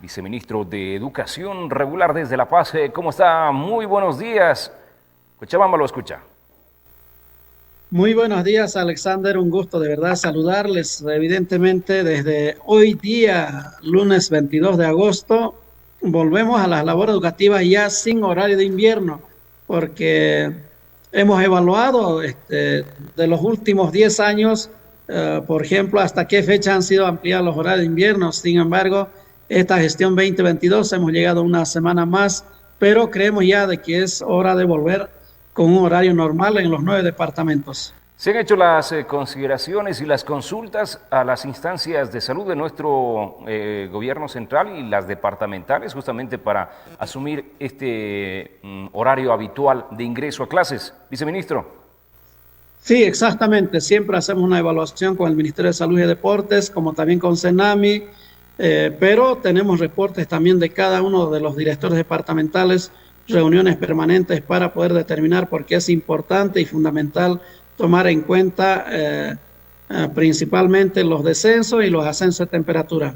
viceministro de Educación Regular desde La Paz. ¿Cómo está? Muy buenos días. Cochabamba lo escucha. Muy buenos días, Alexander. Un gusto de verdad saludarles. Evidentemente, desde hoy día, lunes 22 de agosto, volvemos a las labores educativas ya sin horario de invierno, porque hemos evaluado de los últimos 10 años, por ejemplo, hasta qué fecha han sido ampliados los horarios de invierno. Sin embargo, esta gestión 2022 hemos llegado una semana más, pero creemos ya de que es hora de volver con un horario normal en los 9 departamentos. Se han hecho las consideraciones y las consultas a las instancias de salud de nuestro gobierno central y las departamentales justamente para asumir este horario habitual de ingreso a clases. Viceministro. Sí, exactamente. Siempre hacemos una evaluación con el Ministerio de Salud y Deportes, como también con CENAMI, pero tenemos reportes también de cada uno de los directores departamentales, reuniones permanentes para poder determinar por qué es importante y fundamental tomar en cuenta principalmente los descensos y los ascensos de temperatura.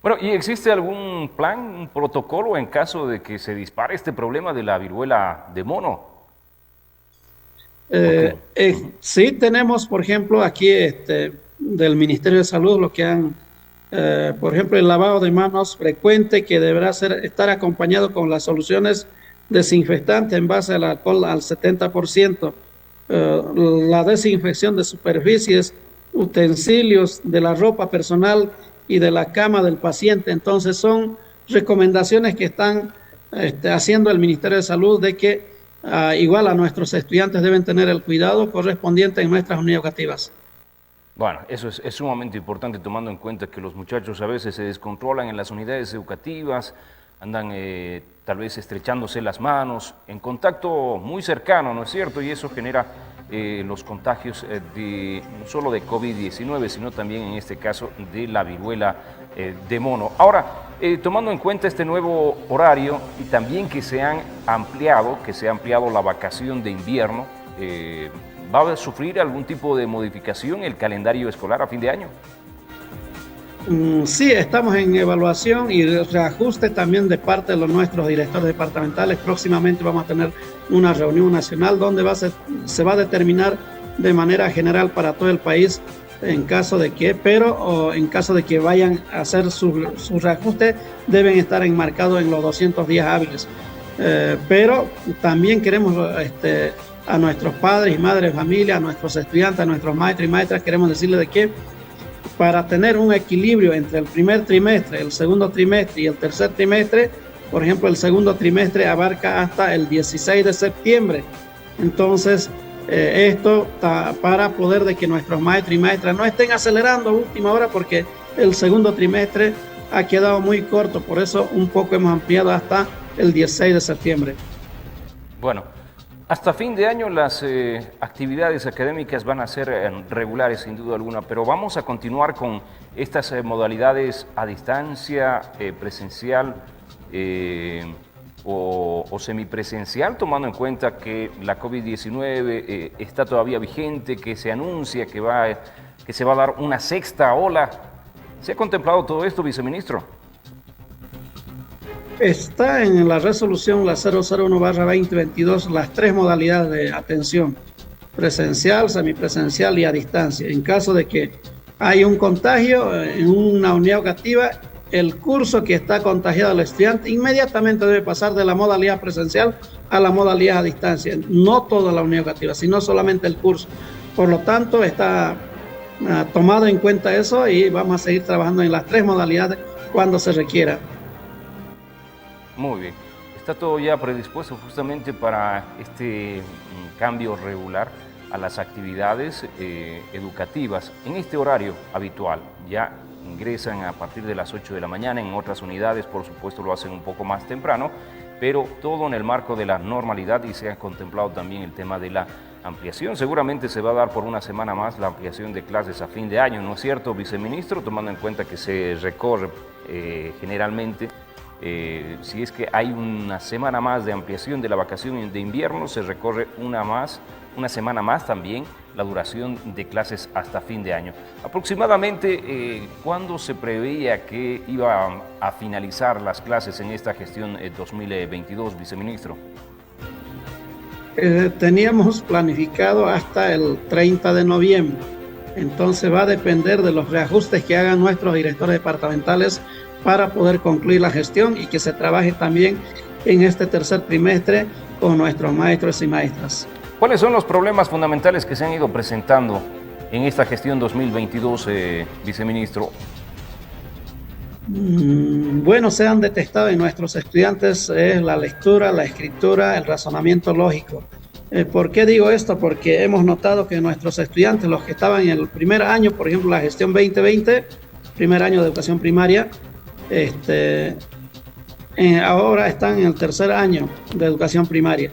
Bueno, ¿y existe algún plan, un protocolo en caso de que se dispare este problema de la viruela de mono? Porque, Sí tenemos, por ejemplo, aquí del Ministerio de Salud lo que han, por ejemplo, el lavado de manos frecuente que deberá estar acompañado con las soluciones desinfectantes en base al alcohol al 70%, la desinfección de superficies, utensilios de la ropa personal y de la cama del paciente. Entonces son recomendaciones que están haciendo el Ministerio de Salud de que igual a nuestros estudiantes deben tener el cuidado correspondiente en nuestras unidades educativas. bueno, eso es sumamente importante tomando en cuenta que los muchachos a veces se descontrolan en las unidades educativas, andan tal vez estrechándose las manos, en contacto muy cercano, ¿no es cierto? Y eso genera los contagios no solo de COVID-19, sino también en este caso de la viruela de mono. Ahora, tomando en cuenta este nuevo horario y también que se ha ampliado la vacación de invierno, ¿va a sufrir algún tipo de modificación el calendario escolar a fin de año? Sí, estamos en evaluación y reajuste también de parte de los nuestros directores departamentales. Próximamente vamos a tener una reunión nacional donde se va a determinar de manera general para todo el país en caso de que, o en caso de que vayan a hacer su reajuste, deben estar enmarcados en los 200 días hábiles. Pero también queremos a nuestros padres y madres de familia, a nuestros estudiantes, a nuestros maestros y maestras, queremos decirles de que para tener un equilibrio entre el primer trimestre, el segundo trimestre y el tercer trimestre, por ejemplo, el segundo trimestre abarca hasta el 16 de septiembre. Entonces, esto para poder de que nuestros maestros y maestras no estén acelerando a última hora porque el segundo trimestre ha quedado muy corto, por eso un poco hemos ampliado hasta el 16 de septiembre. Bueno, hasta fin de año las actividades académicas van a ser regulares sin duda alguna, pero vamos a continuar con estas modalidades a distancia, presencial o semipresencial, tomando en cuenta que la COVID-19 está todavía vigente, que se anuncia que se va a dar una sexta ola. ¿Se ha contemplado todo esto, viceministro? Está en la resolución la 001/2022 las tres modalidades de atención: presencial, semipresencial y a distancia. En caso de que hay un contagio en una unidad educativa, el curso que está contagiado al estudiante inmediatamente debe pasar de la modalidad presencial a la modalidad a distancia. No toda la unidad educativa, sino solamente el curso. Por lo tanto, está tomado en cuenta eso y vamos a seguir trabajando en las tres modalidades cuando se requiera. Muy bien. Está todo ya predispuesto justamente para este cambio regular a las actividades educativas. En este horario habitual ya ingresan a partir de las 8 de la mañana, en otras unidades por supuesto lo hacen un poco más temprano, pero todo en el marco de la normalidad y se ha contemplado también el tema de la ampliación. Seguramente se va a dar por una semana más la ampliación de clases a fin de año, ¿no es cierto, viceministro? Tomando en cuenta que se recorre generalmente Si es que hay una semana más de ampliación de la vacación de invierno, se recorre una semana más también la duración de clases hasta fin de año. Aproximadamente, ¿cuándo se preveía que iba a finalizar las clases en esta gestión 2022, viceministro? Teníamos planificado hasta el 30 de noviembre. Entonces va a depender de los reajustes que hagan nuestros directores departamentales para poder concluir la gestión y que se trabaje también en este tercer trimestre con nuestros maestros y maestras. ¿Cuáles son los problemas fundamentales que se han ido presentando en esta gestión 2022, viceministro? Bueno, se han detectado en nuestros estudiantes la lectura, la escritura, el razonamiento lógico. ¿Por qué digo esto? Porque hemos notado que nuestros estudiantes, los que estaban en el primer año, por ejemplo, la gestión 2020, primer año de educación primaria, ahora están en el tercer año de educación primaria.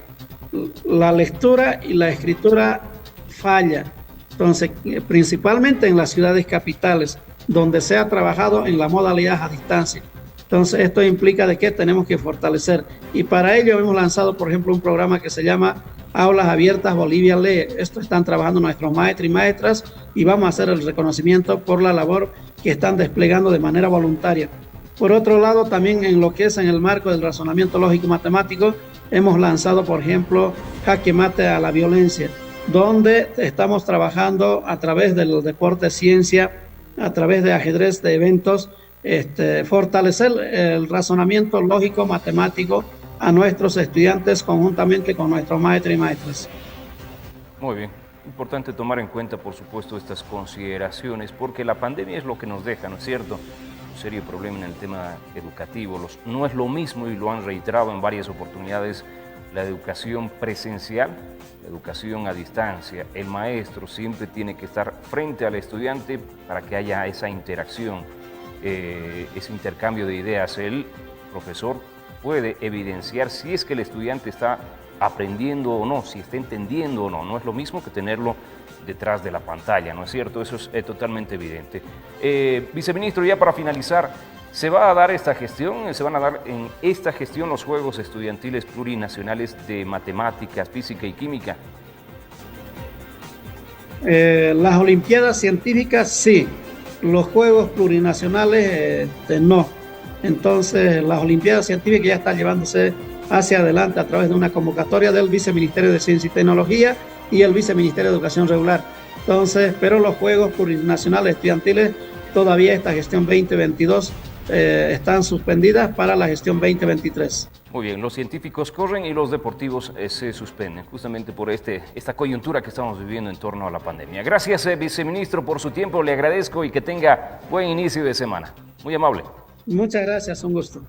La lectura y la escritura falla, entonces, principalmente en las ciudades capitales, donde se ha trabajado en la modalidad a distancia. Entonces, esto implica de que tenemos que fortalecer. Y para ello hemos lanzado, por ejemplo, un programa que se llama Aulas Abiertas Bolivia Lee. Esto están trabajando nuestros maestros y maestras y vamos a hacer el reconocimiento por la labor que están desplegando de manera voluntaria. Por otro lado, también en lo que es en el marco del razonamiento lógico y matemático, hemos lanzado, por ejemplo, Jaque Mate a la Violencia, donde estamos trabajando a través del deporte ciencia, a través de ajedrez, de eventos, fortalecer el razonamiento lógico matemático a nuestros estudiantes conjuntamente con nuestros maestros y maestras. Muy bien, importante tomar en cuenta, por supuesto, estas consideraciones, porque la pandemia es lo que nos deja, ¿no es cierto? Un serio problema en el tema educativo. No es lo mismo, y lo han reiterado en varias oportunidades, la educación presencial, la educación a distancia. El maestro siempre tiene que estar frente al estudiante para que haya esa interacción, ese intercambio de ideas. El profesor puede evidenciar si es que el estudiante está aprendiendo o no, si está entendiendo o no. No es lo mismo que tenerlo detrás de la pantalla, ¿no es cierto? Eso es totalmente evidente. Viceministro, ya para finalizar, ¿se va a dar esta gestión? ¿Se van a dar en esta gestión los Juegos Estudiantiles Plurinacionales de Matemáticas, Física y Química? Las Olimpiadas Científicas sí, los Juegos Plurinacionales no. Entonces, las Olimpiadas Científicas ya están llevándose hacia adelante a través de una convocatoria del Viceministerio de Ciencia y Tecnología y el Viceministerio de Educación Regular. Entonces, pero los Juegos Plurinacionales Estudiantiles, todavía esta gestión 2022 están suspendidas para la gestión 2023. Muy bien, los científicos corren y los deportivos se suspenden, justamente por esta coyuntura que estamos viviendo en torno a la pandemia. Gracias, viceministro, por su tiempo, le agradezco y que tenga buen inicio de semana. Muy amable. Muchas gracias, un gusto.